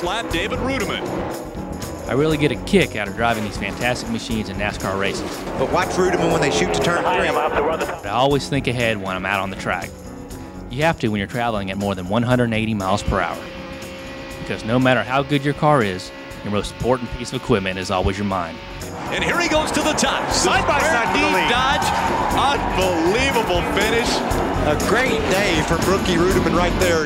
first lap, David Reutimann. I really get a kick out of driving these fantastic machines in NASCAR races. But watch Reutimann when they shoot to turn 3. But I always think ahead when I'm out on the track. You have to when you're traveling at more than 180 miles per hour. Because no matter how good your car is, your most important piece of equipment is always your mind. And here he goes to the top. Side by side to the lead. Dodge. Unbelievable finish. A great day for rookie Reutimann right there.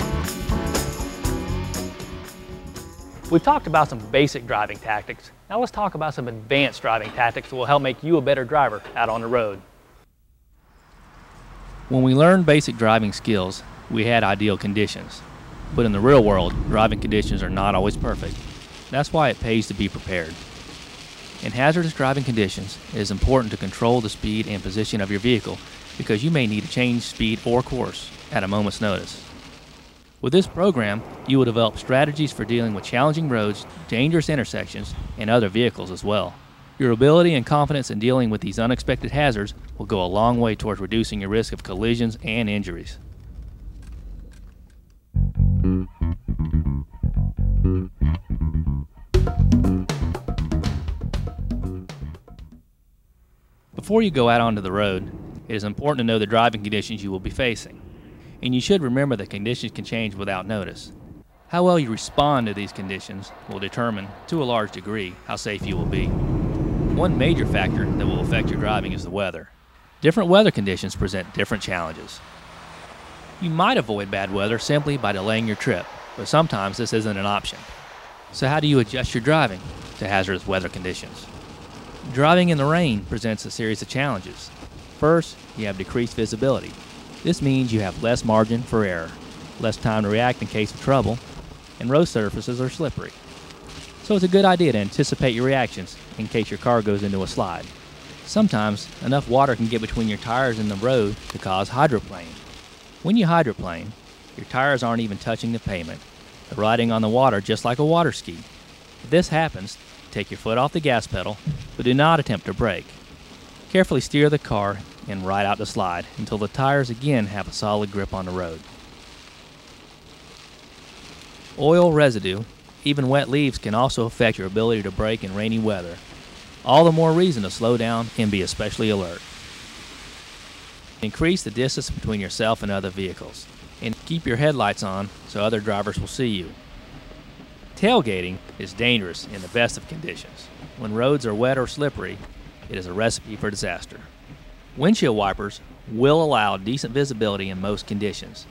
We've talked about some basic driving tactics. Now let's talk about some advanced driving tactics that will help make you a better driver out on the road. When we learned basic driving skills, we had ideal conditions. But in the real world, driving conditions are not always perfect. That's why it pays to be prepared. In hazardous driving conditions, it is important to control the speed and position of your vehicle because you may need to change speed or course at a moment's notice. With this program, you will develop strategies for dealing with challenging roads, dangerous intersections, and other vehicles as well. Your ability and confidence in dealing with these unexpected hazards will go a long way towards reducing your risk of collisions and injuries. Before you go out onto the road, it is important to know the driving conditions you will be facing. And you should remember that conditions can change without notice. How well you respond to these conditions will determine, to a large degree, how safe you will be. One major factor that will affect your driving is the weather. Different weather conditions present different challenges. You might avoid bad weather simply by delaying your trip, but sometimes this isn't an option. So how do you adjust your driving to hazardous weather conditions? Driving in the rain presents a series of challenges. First, you have decreased visibility. This means you have less margin for error, less time to react in case of trouble, and road surfaces are slippery. So it's a good idea to anticipate your reactions in case your car goes into a slide. Sometimes, enough water can get between your tires and the road to cause hydroplane. When you hydroplane, your tires aren't even touching the pavement. They're riding on the water just like a water ski. If this happens, take your foot off the gas pedal, but do not attempt to brake. Carefully steer the car and ride out the slide until the tires again have a solid grip on the road. Oil residue, even wet leaves, can also affect your ability to brake in rainy weather. All the more reason to slow down and be especially alert. Increase the distance between yourself and other vehicles, and keep your headlights on so other drivers will see you. Tailgating is dangerous in the best of conditions. When roads are wet or slippery, it is a recipe for disaster. Windshield wipers will allow decent visibility in most conditions.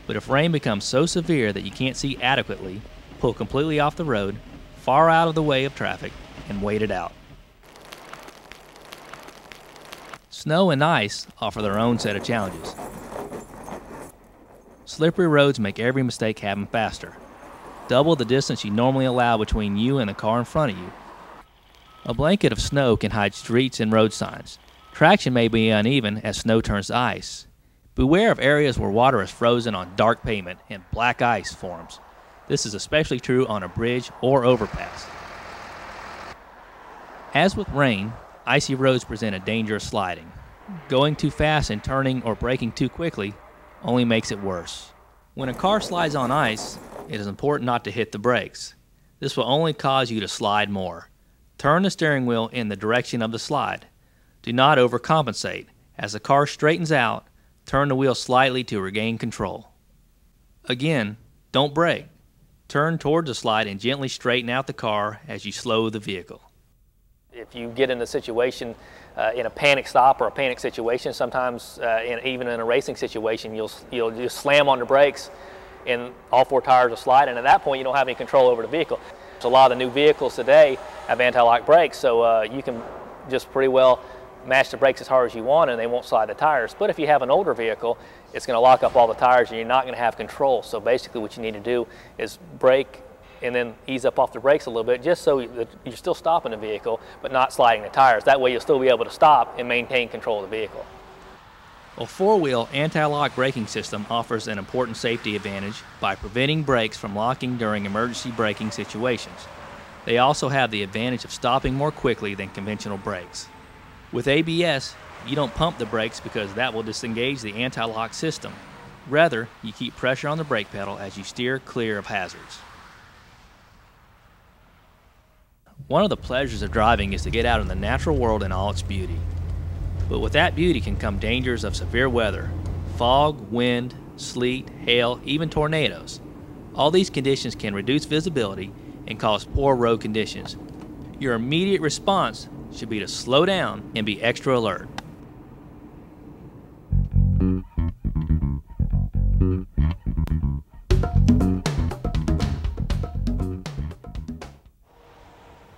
But if rain becomes so severe that you can't see adequately, pull completely off the road, far out of the way of traffic, and wait it out. Snow and ice offer their own set of challenges. Slippery roads make every mistake happen faster. Double the distance you normally allow between you and the car in front of you. A blanket of snow can hide streets and road signs. Traction may be uneven as snow turns to ice. Beware of areas where water is frozen on dark pavement and black ice forms. This is especially true on a bridge or overpass. As with rain, icy roads present a danger of sliding. Going too fast and turning or braking too quickly only makes it worse. When a car slides on ice, it is important not to hit the brakes. This will only cause you to slide more. Turn the steering wheel in the direction of the slide. Do not overcompensate. As the car straightens out, turn the wheel slightly to regain control. Again, don't brake. Turn towards the slide and gently straighten out the car as you slow the vehicle. If you get in a situation, in a panic stop or a panic situation, sometimes even in a racing situation, you'll just slam on the brakes and all 4 tires will slide, and at that point you don't have any control over the vehicle. So a lot of the new vehicles today have anti-lock brakes, so you can just pretty well match the brakes as hard as you want and they won't slide the tires. But if you have an older vehicle, it's going to lock up all the tires and you're not going to have control. So basically what you need to do is brake and then ease up off the brakes a little bit, just so that you're still stopping the vehicle but not sliding the tires. That way you'll still be able to stop and maintain control of the vehicle. A 4-wheel anti-lock braking system offers an important safety advantage by preventing brakes from locking during emergency braking situations. They also have the advantage of stopping more quickly than conventional brakes. With ABS, you don't pump the brakes because that will disengage the anti-lock system. Rather, you keep pressure on the brake pedal as you steer clear of hazards. One of the pleasures of driving is to get out in the natural world in all its beauty. But with that beauty can come dangers of severe weather: fog, wind, sleet, hail, even tornadoes. All these conditions can reduce visibility and cause poor road conditions. Your immediate response should be to slow down and be extra alert.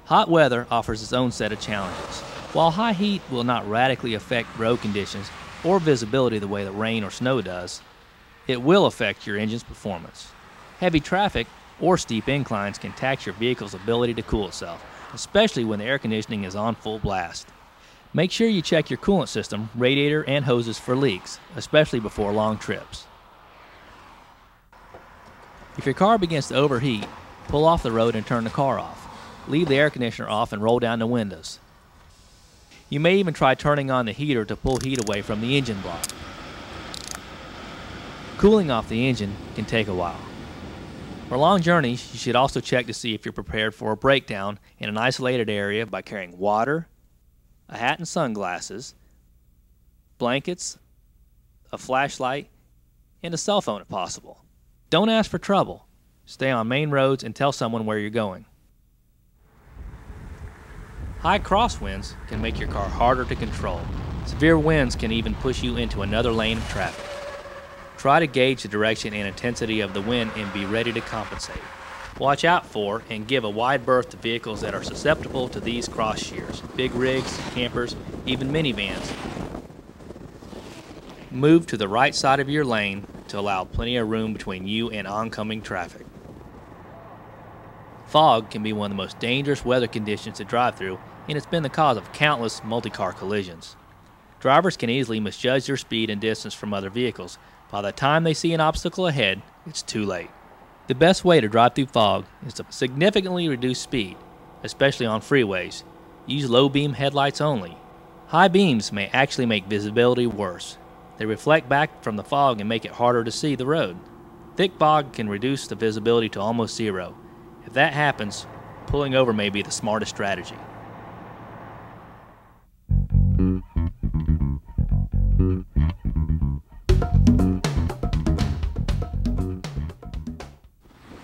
Hot weather offers its own set of challenges. While high heat will not radically affect road conditions or visibility the way that rain or snow does, it will affect your engine's performance. Heavy traffic or steep inclines can tax your vehicle's ability to cool itself, especially when the air conditioning is on full blast. Make sure you check your coolant system, radiator, and hoses for leaks, especially before long trips. If your car begins to overheat, pull off the road and turn the car off. Leave the air conditioner off and roll down the windows. You may even try turning on the heater to pull heat away from the engine block. Cooling off the engine can take a while. For long journeys, you should also check to see if you're prepared for a breakdown in an isolated area by carrying water, a hat and sunglasses, blankets, a flashlight, and a cell phone if possible. Don't ask for trouble. Stay on main roads and tell someone where you're going. High crosswinds can make your car harder to control. Severe winds can even push you into another lane of traffic. Try to gauge the direction and intensity of the wind and be ready to compensate. Watch out for and give a wide berth to vehicles that are susceptible to these cross shears: big rigs, campers, even minivans. Move to the right side of your lane to allow plenty of room between you and oncoming traffic. Fog can be one of the most dangerous weather conditions to drive through, and it's been the cause of countless multi-car collisions. Drivers can easily misjudge their speed and distance from other vehicles. By the time they see an obstacle ahead, it's too late. The best way to drive through fog is to significantly reduce speed, especially on freeways. Use low beam headlights only. High beams may actually make visibility worse. They reflect back from the fog and make it harder to see the road. Thick fog can reduce the visibility to almost zero. If that happens, pulling over may be the smartest strategy.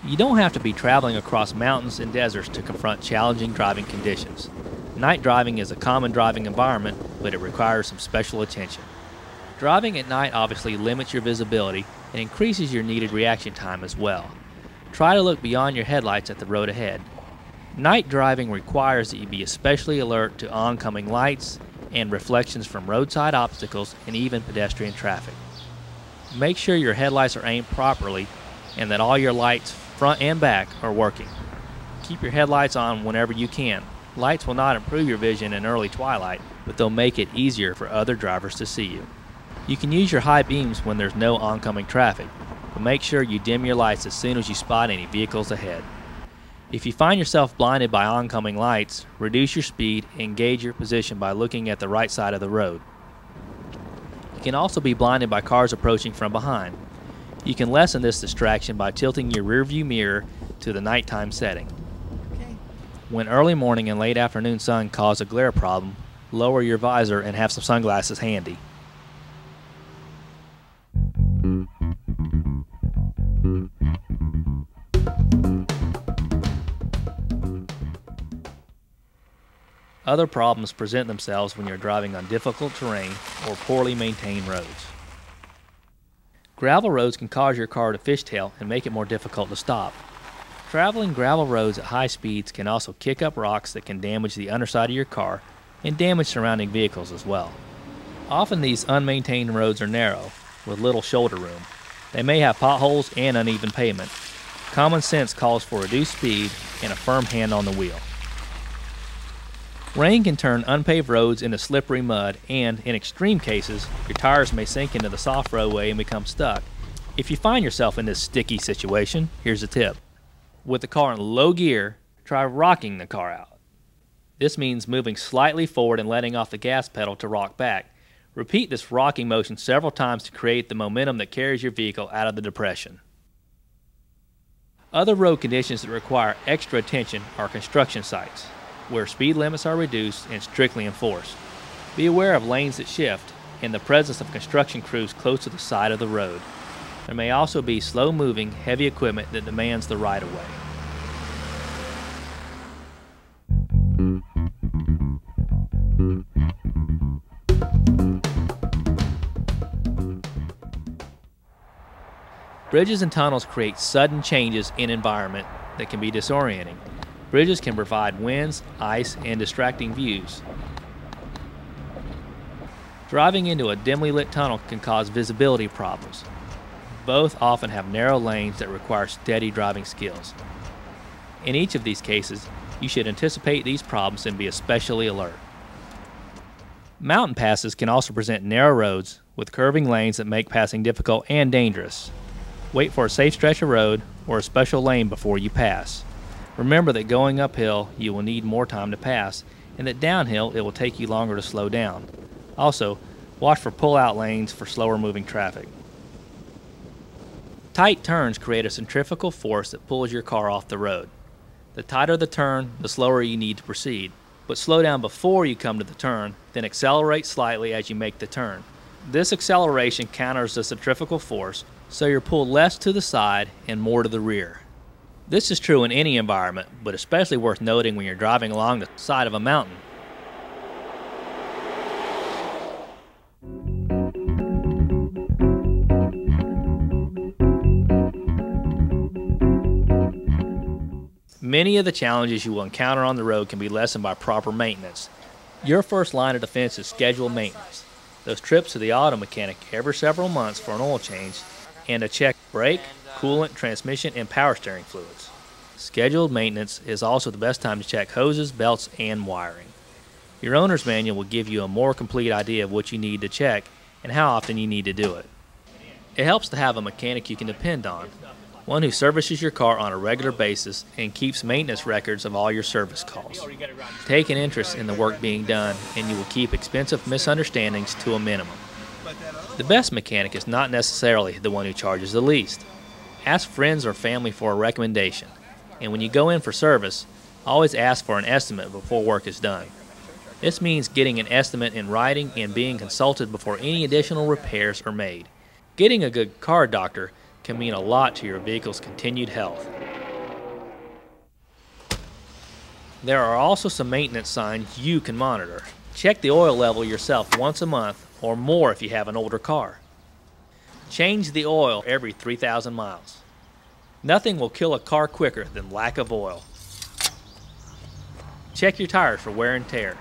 You don't have to be traveling across mountains and deserts to confront challenging driving conditions. Night driving is a common driving environment, but it requires some special attention. Driving at night obviously limits your visibility and increases your needed reaction time as well. Try to look beyond your headlights at the road ahead. Night driving requires that you be especially alert to oncoming lights and reflections from roadside obstacles and even pedestrian traffic. Make sure your headlights are aimed properly and that all your lights, front and back, are working. Keep your headlights on whenever you can. Lights will not improve your vision in early twilight, but they'll make it easier for other drivers to see you. You can use your high beams when there's no oncoming traffic, but make sure you dim your lights as soon as you spot any vehicles ahead. If you find yourself blinded by oncoming lights, reduce your speed and gauge your position by looking at the right side of the road. You can also be blinded by cars approaching from behind. You can lessen this distraction by tilting your rearview mirror to the nighttime setting. When early morning and late afternoon sun cause a glare problem, lower your visor and have some sunglasses handy. Other problems present themselves when you're driving on difficult terrain or poorly maintained roads. Gravel roads can cause your car to fishtail and make it more difficult to stop. Traveling gravel roads at high speeds can also kick up rocks that can damage the underside of your car and damage surrounding vehicles as well. Often these unmaintained roads are narrow, with little shoulder room. They may have potholes and uneven pavement. Common sense calls for reduced speed and a firm hand on the wheel. Rain can turn unpaved roads into slippery mud, and, in extreme cases, your tires may sink into the soft roadway and become stuck. If you find yourself in this sticky situation, here's a tip. With the car in low gear, try rocking the car out. This means moving slightly forward and letting off the gas pedal to rock back. Repeat this rocking motion several times to create the momentum that carries your vehicle out of the depression. Other road conditions that require extra attention are construction sites. where speed limits are reduced and strictly enforced. Be aware of lanes that shift and the presence of construction crews close to the side of the road. There may also be slow-moving, heavy equipment that demands the right-of-way. Bridges and tunnels create sudden changes in environment that can be disorienting. Bridges can provide winds, ice, and distracting views. Driving into a dimly lit tunnel can cause visibility problems. Both often have narrow lanes that require steady driving skills. In each of these cases, you should anticipate these problems and be especially alert. Mountain passes can also present narrow roads with curving lanes that make passing difficult and dangerous. Wait for a safe stretch of road or a special lane before you pass. Remember that going uphill you will need more time to pass, and that downhill it will take you longer to slow down. Also, watch for pull-out lanes for slower moving traffic. Tight turns create a centrifugal force that pulls your car off the road. The tighter the turn, the slower you need to proceed. But slow down before you come to the turn, then accelerate slightly as you make the turn. This acceleration counters the centrifugal force, so you're pulled less to the side and more to the rear. This is true in any environment, but especially worth noting when you're driving along the side of a mountain. Many of the challenges you will encounter on the road can be lessened by proper maintenance. Your first line of defense is scheduled maintenance. Those trips to the auto mechanic every several months for an oil change and to check brake, coolant, transmission, and power steering fluids. Scheduled maintenance is also the best time to check hoses, belts, and wiring. Your owner's manual will give you a more complete idea of what you need to check and how often you need to do it. It helps to have a mechanic you can depend on, one who services your car on a regular basis and keeps maintenance records of all your service calls. Take an interest in the work being done, and you will keep expensive misunderstandings to a minimum. The best mechanic is not necessarily the one who charges the least. Ask friends or family for a recommendation, and when you go in for service, always ask for an estimate before work is done. This means getting an estimate in writing and being consulted before any additional repairs are made. Getting a good car doctor can mean a lot to your vehicle's continued health. There are also some maintenance signs you can monitor. Check the oil level yourself once a month or more if you have an older car. Change the oil every 3,000 miles. Nothing will kill a car quicker than lack of oil. Check your tires for wear and tear.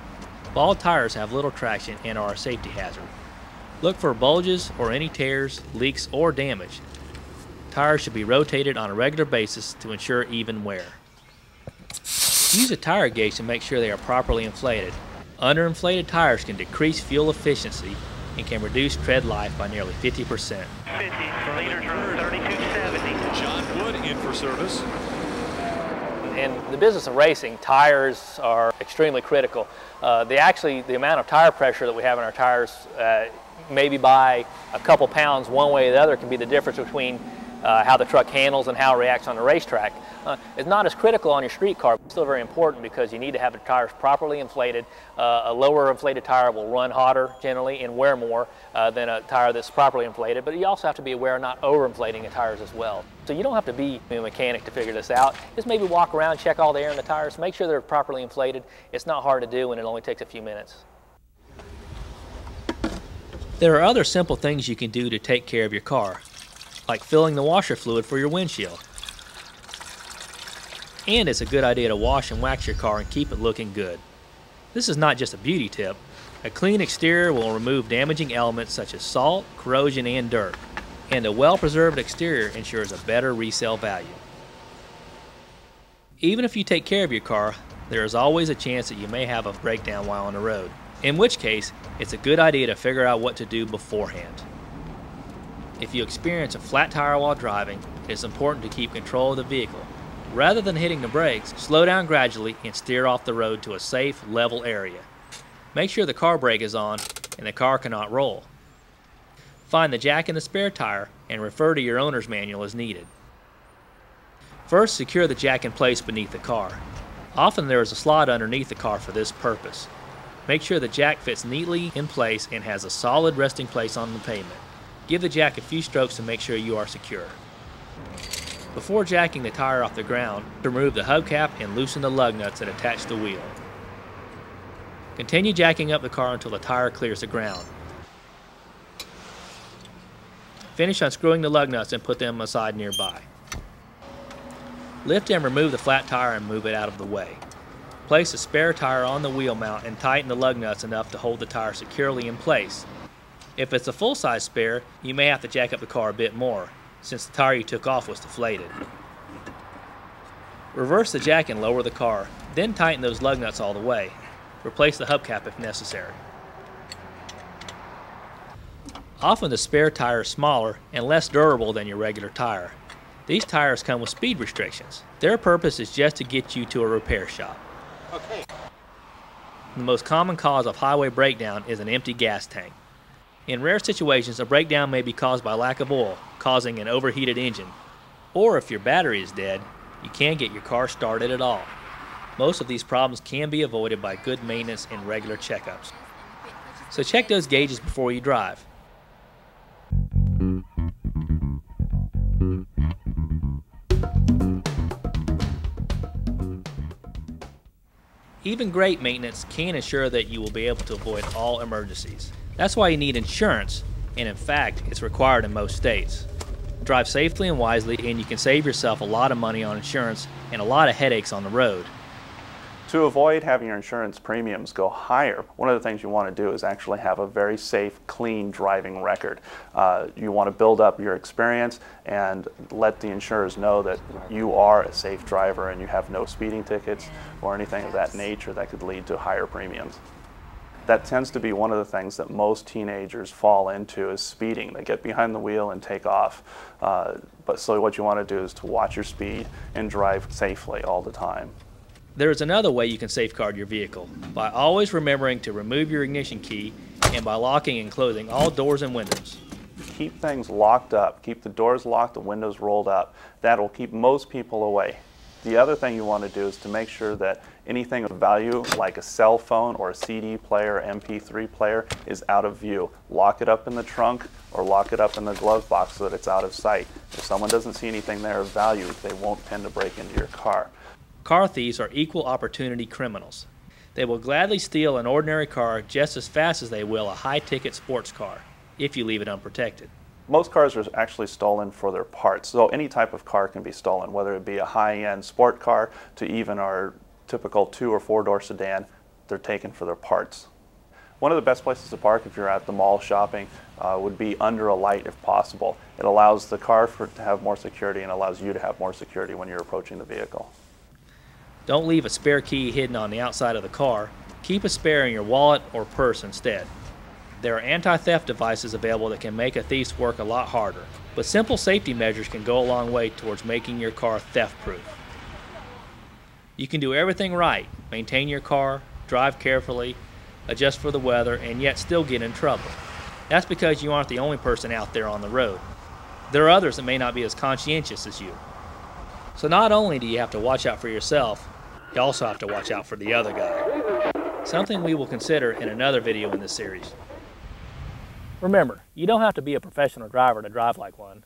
Bald tires have little traction and are a safety hazard. Look for bulges or any tears, leaks, or damage. Tires should be rotated on a regular basis to ensure even wear. Use a tire gauge to make sure they are properly inflated. Underinflated tires can decrease fuel efficiency and can reduce tread life by nearly 50%. 50 for liters from 3270. John Wood in for service. In the business of racing, tires are extremely critical. The amount of tire pressure that we have in our tires, maybe by a couple pounds one way or the other, can be the difference between how the truck handles and how it reacts on the racetrack. It's not as critical on your street car, but still very important because you need to have the tires properly inflated. A lower inflated tire will run hotter generally and wear more than a tire that's properly inflated, but you also have to be aware of not overinflating the tires as well. So you don't have to be a mechanic to figure this out. Just maybe walk around, check all the air in the tires, make sure they're properly inflated. It's not hard to do and it only takes a few minutes. There are other simple things you can do to take care of your car, like filling the washer fluid for your windshield. And it's a good idea to wash and wax your car and keep it looking good. This is not just a beauty tip. A clean exterior will remove damaging elements such as salt, corrosion, and dirt. And a well-preserved exterior ensures a better resale value. Even if you take care of your car, there is always a chance that you may have a breakdown while on the road, in which case it's a good idea to figure out what to do beforehand. If you experience a flat tire while driving, it is important to keep control of the vehicle. Rather than hitting the brakes, slow down gradually and steer off the road to a safe, level area. Make sure the car brake is on and the car cannot roll. Find the jack in the spare tire and refer to your owner's manual as needed. First, secure the jack in place beneath the car. Often there is a slot underneath the car for this purpose. Make sure the jack fits neatly in place and has a solid resting place on the pavement. Give the jack a few strokes to make sure you are secure. Before jacking the tire off the ground, remove the hubcap and loosen the lug nuts that attach the wheel. Continue jacking up the car until the tire clears the ground. Finish unscrewing the lug nuts and put them aside nearby. Lift and remove the flat tire and move it out of the way. Place a spare tire on the wheel mount and tighten the lug nuts enough to hold the tire securely in place. If it's a full-size spare, you may have to jack up the car a bit more, since the tire you took off was deflated. Reverse the jack and lower the car, then tighten those lug nuts all the way. Replace the hubcap if necessary. Often the spare tire is smaller and less durable than your regular tire. These tires come with speed restrictions. Their purpose is just to get you to a repair shop. Okay. The most common cause of highway breakdown is an empty gas tank. In rare situations, a breakdown may be caused by lack of oil, causing an overheated engine. Or if your battery is dead, you can't get your car started at all. Most of these problems can be avoided by good maintenance and regular checkups. So check those gauges before you drive. Even great maintenance can ensure that you will be able to avoid all emergencies. That's why you need insurance, and in fact, it's required in most states. Drive safely and wisely, and you can save yourself a lot of money on insurance and a lot of headaches on the road. To avoid having your insurance premiums go higher, one of the things you want to do is actually have a very safe, clean driving record. You want to build up your experience and let the insurers know that you are a safe driver and you have no speeding tickets or anything of that nature that could lead to higher premiums. That tends to be one of the things that most teenagers fall into, is speeding. They get behind the wheel and take off. So what you want to do is to watch your speed and drive safely all the time. There is another way you can safeguard your vehicle, by always remembering to remove your ignition key and by locking and closing all doors and windows. Keep things locked up. Keep the doors locked, the windows rolled up. That will keep most people away. The other thing you want to do is to make sure that anything of value, like a cell phone or a CD player, MP3 player, is out of view. Lock it up in the trunk or lock it up in the glove box so that it's out of sight. If someone doesn't see anything there of value, they won't tend to break into your car. Car thieves are equal opportunity criminals. They will gladly steal an ordinary car just as fast as they will a high-ticket sports car, if you leave it unprotected. Most cars are actually stolen for their parts, so any type of car can be stolen, whether it be a high-end sport car to even our typical 2- or 4-door sedan. They're taken for their parts. One of the best places to park if you're at the mall shopping would be under a light if possible. It allows the car to have more security and allows you to have more security when you're approaching the vehicle. Don't leave a spare key hidden on the outside of the car. Keep a spare in your wallet or purse instead. There are anti-theft devices available that can make a thief's work a lot harder, but simple safety measures can go a long way towards making your car theft-proof. You can do everything right, maintain your car, drive carefully, adjust for the weather, and yet still get in trouble. That's because you aren't the only person out there on the road. There are others that may not be as conscientious as you. So not only do you have to watch out for yourself, you also have to watch out for the other guy. Something we will consider in another video in this series. Remember, you don't have to be a professional driver to drive like one.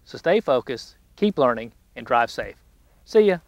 So stay focused, keep learning, and drive safe. See ya.